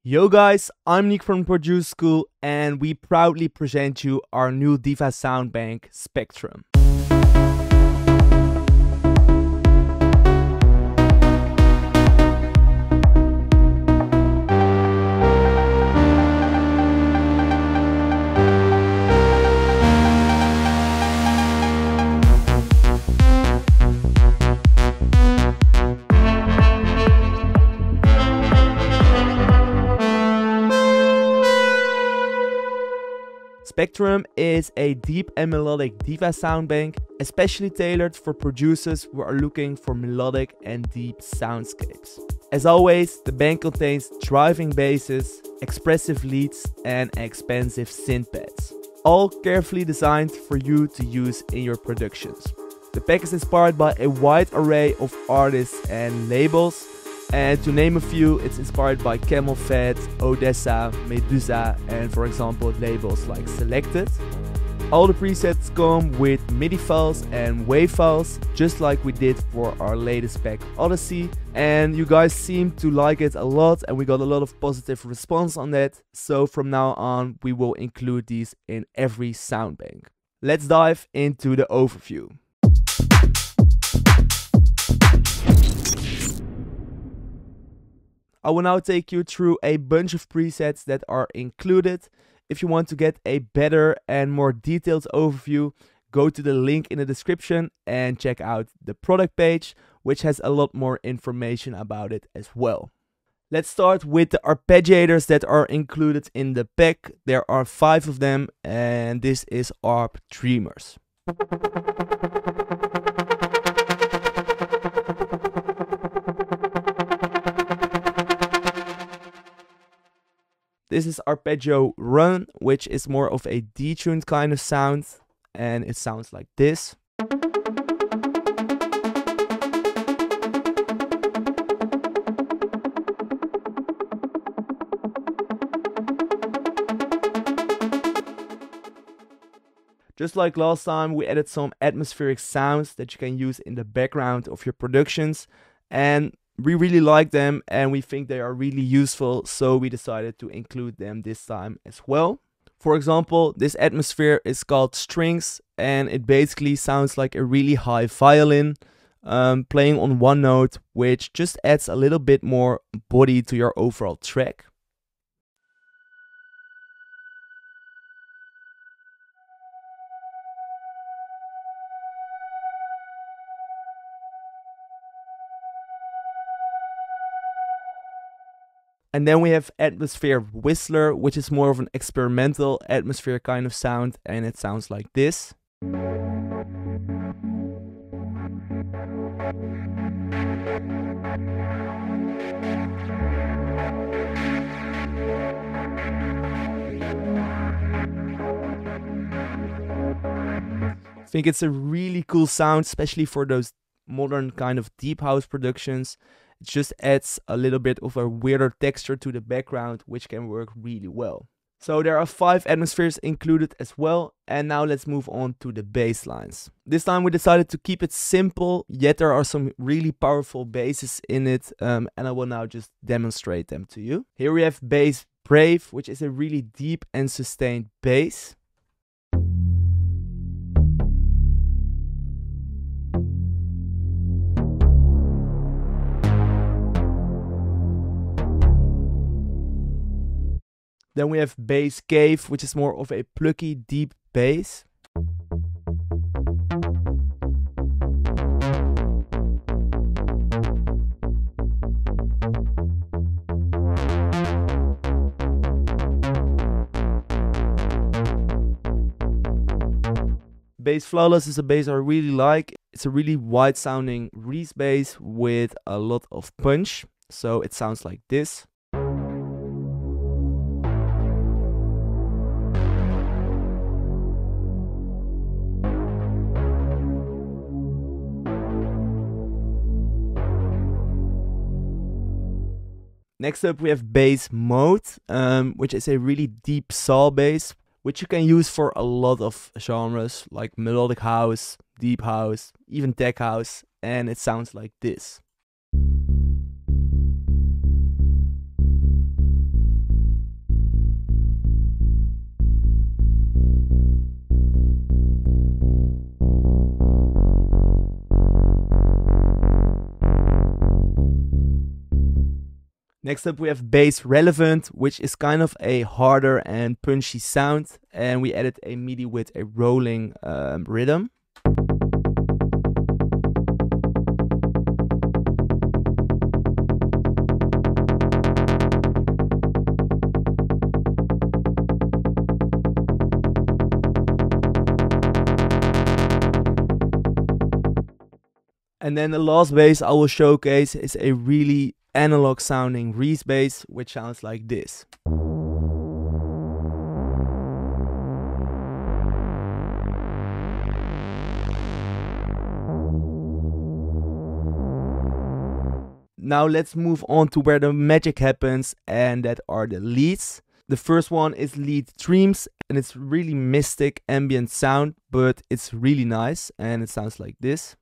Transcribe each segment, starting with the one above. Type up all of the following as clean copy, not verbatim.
Yo guys, I'm Nick from Produce School and we proudly present you our new Diva Soundbank Spectrum. Spectrum is a deep and melodic Diva soundbank, especially tailored for producers who are looking for melodic and deep soundscapes. As always, the bank contains driving basses, expressive leads, and expensive synth pads, all carefully designed for you to use in your productions. The pack is inspired by a wide array of artists and labels. And to name a few, it's inspired by Camel Fat, Odessa, Medusa, and for example labels like Selected. All the presets come with MIDI files and WAV files, just like we did for our latest pack Odyssey. And you guys seem to like it a lot and we got a lot of positive response on that. So from now on, we will include these in every soundbank. Let's dive into the overview. I will now take you through a bunch of presets that are included. If you want to get a better and more detailed overview, go to the link in the description and check out the product page, which has a lot more information about it as well. Let's start with the arpeggiators that are included in the pack. There are 5 of them and this is Arp Dreamers. This is Arpeggio Run, which is more of a detuned kind of sound, and it sounds like this. Just like last time, we added some atmospheric sounds that you can use in the background of your productions, and we really like them and we think they are really useful, so we decided to include them this time as well. For example, this atmosphere is called Strings and it basically sounds like a really high violin playing on one note, which just adds a little bit more body to your overall track. And then we have Atmosphere Whistler, which is more of an experimental atmosphere kind of sound, and it sounds like this. I think it's a really cool sound, especially for those modern kind of deep house productions. It just adds a little bit of a weirder texture to the background, which can work really well. So there are 5 atmospheres included as well. And now let's move on to the bass lines. This time we decided to keep it simple, yet there are some really powerful basses in it. And I will now just demonstrate them to you. Here we have bass Brave, which is a really deep and sustained bass. Then we have bass Cave, which is more of a plucky, deep bass. Bass Flawless is a bass I really like. It's a really wide sounding Reese bass with a lot of punch. So it sounds like this. Next up we have bass Mode, which is a really deep saw bass, which you can use for a lot of genres like melodic house, deep house, even tech house, and it sounds like this. Next up we have bass relevant, which is kind of a harder and punchy sound, and we added a MIDI with a rolling rhythm. And then the last bass I will showcase is a really analog sounding Reese bass, which sounds like this. Now let's move on to where the magic happens, and that are the leads. The first one is lead Dreams, and it's really mystic ambient sound, but it's really nice, and it sounds like this.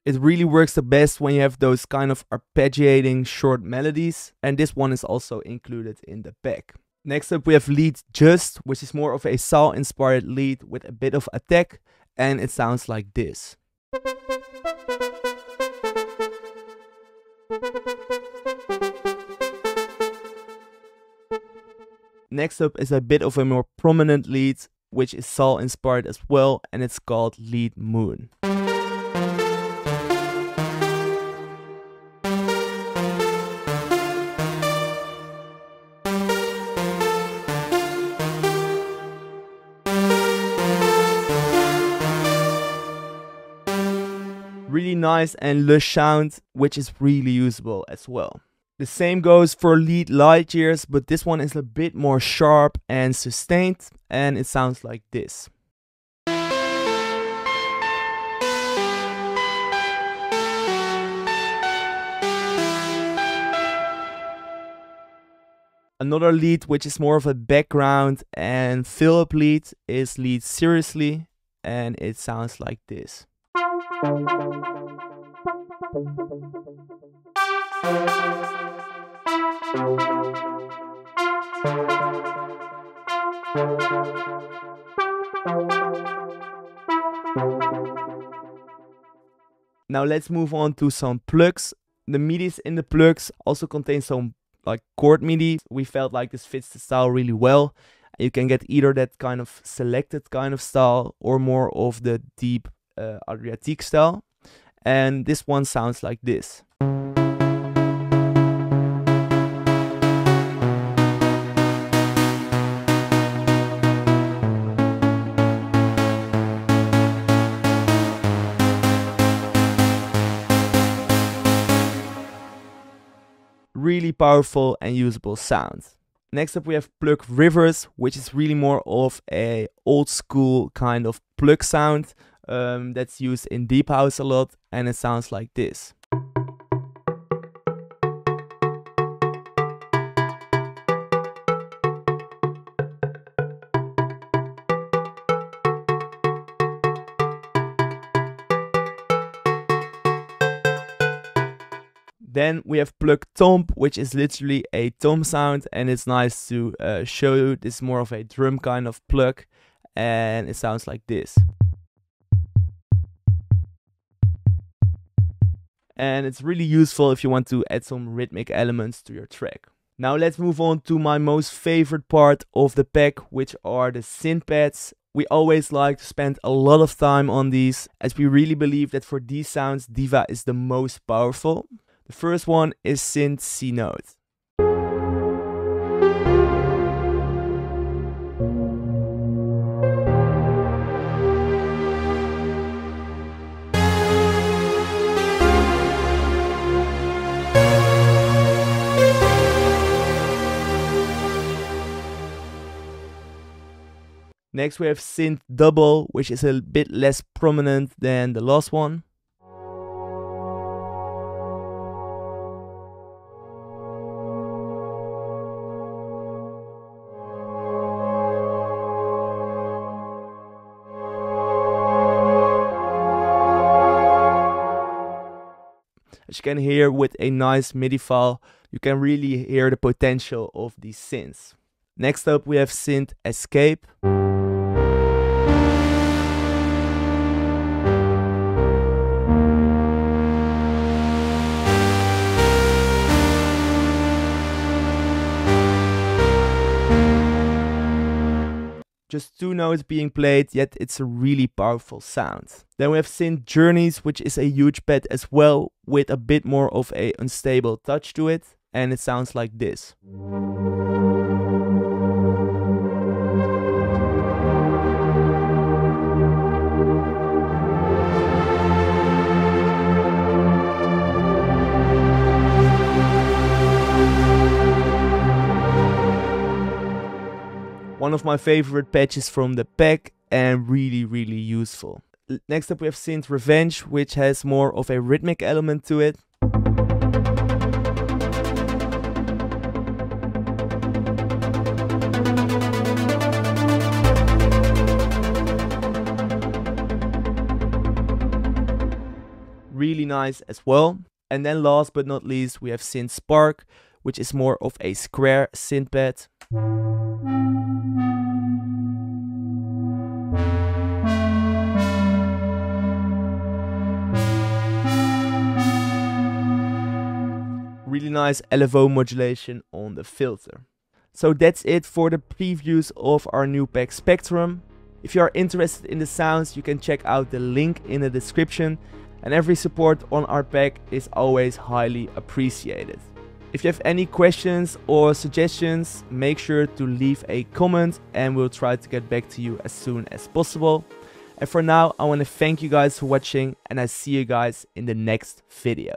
It really works the best when you have those kind of arpeggiating short melodies, and this one is also included in the pack. Next up we have lead Just, which is more of a Saw inspired lead with a bit of attack, and it sounds like this. Next up is a bit of a more prominent lead, which is Saw inspired as well, and it's called Lead Moon. Really nice and lush sound, which is really usable as well. The same goes for lead Light Years, but this one is a bit more sharp and sustained, and it sounds like this. Another lead which is more of a background and fill up lead is lead Seriously, and it sounds like this. Now let's move on to some Plucks. The MIDIs in the Plucks also contain some like chord MIDI. We felt like this fits the style really well. You can get either that kind of selected kind of style or more of the deep Adriatique style, and this one sounds like this. Really powerful and usable sound. Next up we have Pluck Rivers, which is really more of a old school kind of Pluck sound that's used in deep house a lot, and it sounds like this. Then we have Pluck Tom, which is literally a tom sound, and it's nice to show you. This is more of a drum kind of pluck, and it sounds like this. And it's really useful if you want to add some rhythmic elements to your track. Now let's move on to my most favorite part of the pack, which are the synth pads. We always like to spend a lot of time on these, as we really believe that for these sounds Diva is the most powerful. The first one is Synth C Note. Next we have Synth Double, which is a bit less prominent than the last one. As you can hear with a nice MIDI file, you can really hear the potential of these synths. Next up we have synth escape. Just 2 notes being played, yet it's a really powerful sound. Then we have synth journeys, which is a huge pad as well, with a bit more of a unstable touch to it, and it sounds like this. One of my favorite patches from the pack and really useful. Next up we have synth revenge, which has more of a rhythmic element to it. Really nice as well. And then last but not least we have synth spark, which is more of a square synth pad. Really nice LFO modulation on the filter. So that's it for the previews of our new pack Spectrum. If you are interested in the sounds, you can check out the link in the description, and every support on our pack is always highly appreciated. If you have any questions or suggestions, make sure to leave a comment and we'll try to get back to you as soon as possible. And for now, I want to thank you guys for watching, and I see you guys in the next video.